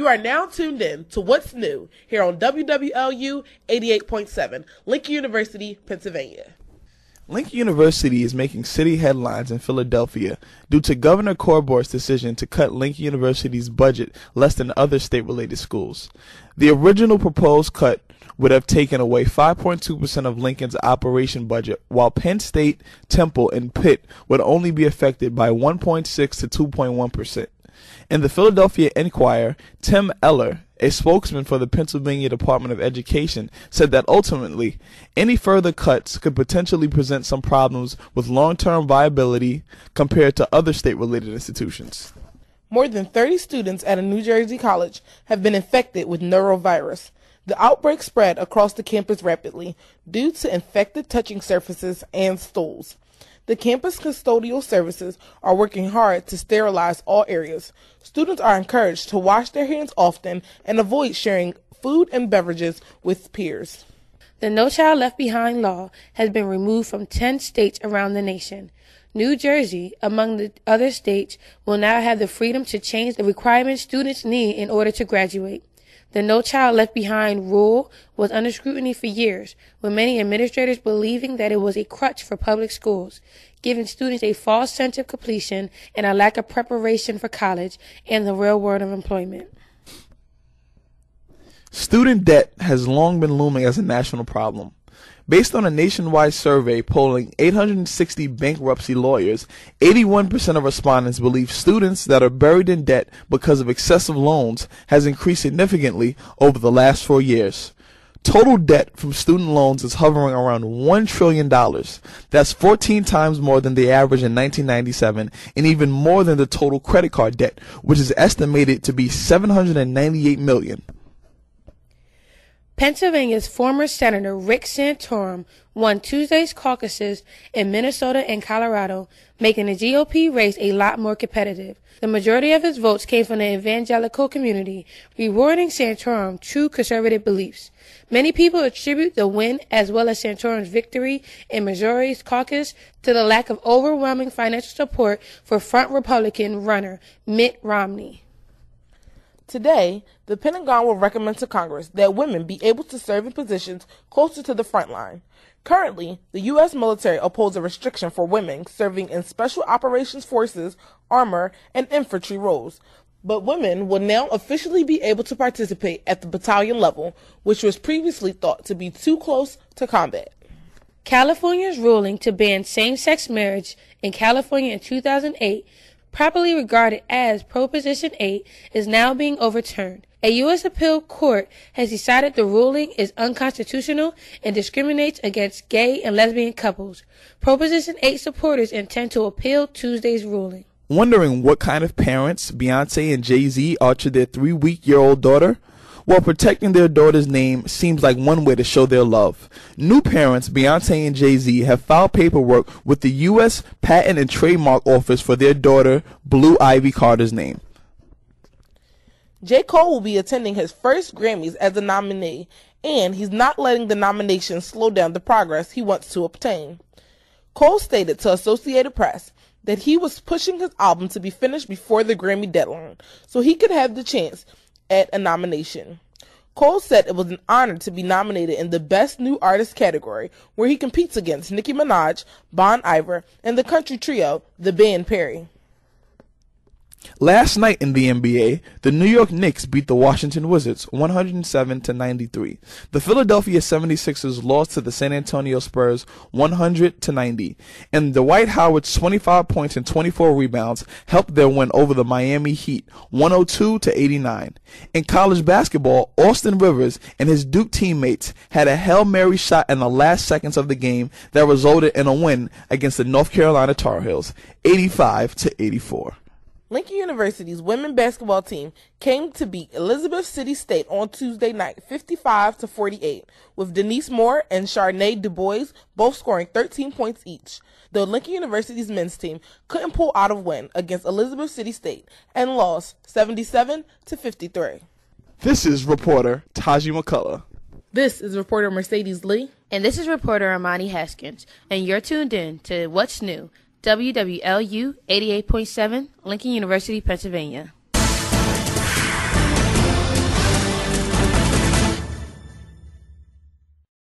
You are now tuned in to What's New here on WWLU 88.7, Lincoln University, Pennsylvania. Lincoln University is making city headlines in Philadelphia due to Governor Corbor's decision to cut Lincoln University's budget less than other state-related schools. The original proposed cut would have taken away 5.2% of Lincoln's operation budget, while Penn State, Temple, and Pitt would only be affected by 1.6 to 2.1%. In the Philadelphia Inquirer, Tim Eller, a spokesman for the Pennsylvania Department of Education, said that ultimately, any further cuts could potentially present some problems with long-term viability compared to other state-related institutions. More than 30 students at a New Jersey college have been infected with norovirus. The outbreak spread across the campus rapidly due to infected touching surfaces and stools. The campus custodial services are working hard to sterilize all areas. Students are encouraged to wash their hands often and avoid sharing food and beverages with peers. The No Child Left Behind law has been removed from 10 states around the nation. New Jersey, among the other states, will now have the freedom to change the requirements students need in order to graduate. The No Child Left Behind rule was under scrutiny for years, with many administrators believing that it was a crutch for public schools, giving students a false sense of completion and a lack of preparation for college and the real world of employment. Student debt has long been looming as a national problem. Based on a nationwide survey polling 860 bankruptcy lawyers, 81% of respondents believe students that are buried in debt because of excessive loans has increased significantly over the last 4 years. Total debt from student loans is hovering around $1 trillion. That's 14 times more than the average in 1997 and even more than the total credit card debt, which is estimated to be $798 million. Pennsylvania's former Senator Rick Santorum won Tuesday's caucuses in Minnesota and Colorado, making the GOP race a lot more competitive. The majority of his votes came from the evangelical community, rewarding Santorum's true conservative beliefs. Many people attribute the win, as well as Santorum's victory in Missouri's caucus, to the lack of overwhelming financial support for front Republican runner Mitt Romney. Today, the Pentagon will recommend to Congress that women be able to serve in positions closer to the front line. Currently, the U.S. military opposes a restriction for women serving in Special Operations Forces, armor, and infantry roles. But women will now officially be able to participate at the battalion level, which was previously thought to be too close to combat. California's ruling to ban same-sex marriage in California in 2008, properly regarded as Proposition 8, is now being overturned. A U.S. appeal court has decided the ruling is unconstitutional and discriminates against gay and lesbian couples. Proposition 8 supporters intend to appeal Tuesday's ruling. Wondering what kind of parents Beyonce and Jay-Z are to their 3-week-old daughter? Well, protecting their daughter's name seems like one way to show their love. New parents, Beyonce and Jay-Z, have filed paperwork with the U.S. Patent and Trademark Office for their daughter, Blue Ivy Carter's name. J. Cole will be attending his first Grammys as a nominee, and he's not letting the nomination slow down the progress he wants to obtain. Cole stated to Associated Press that he was pushing his album to be finished before the Grammy deadline, so he could have the chance at a nomination. Cole said it was an honor to be nominated in the Best New Artist category, where he competes against Nicki Minaj, Bon Iver, and the country trio, The Band Perry. Last night in the NBA, the New York Knicks beat the Washington Wizards 107-93. The Philadelphia 76ers lost to the San Antonio Spurs 100-90, and Dwight Howard's 25 points and 24 rebounds helped their win over the Miami Heat 102-89. In college basketball, Austin Rivers and his Duke teammates had a Hail Mary shot in the last seconds of the game that resulted in a win against the North Carolina Tar Heels 85-84. Lincoln University's women's basketball team came to beat Elizabeth City State on Tuesday night 55-48, with Denise Moore and Charnay Du Bois both scoring 13 points each. Though Lincoln University's men's team couldn't pull out a win against Elizabeth City State and lost 77-53. This is reporter Taji McCullough. This is reporter Mercedes Lee. And this is reporter Amani Haskins. And you're tuned in to What's New, WWLU 88.7, Lincoln University, Pennsylvania.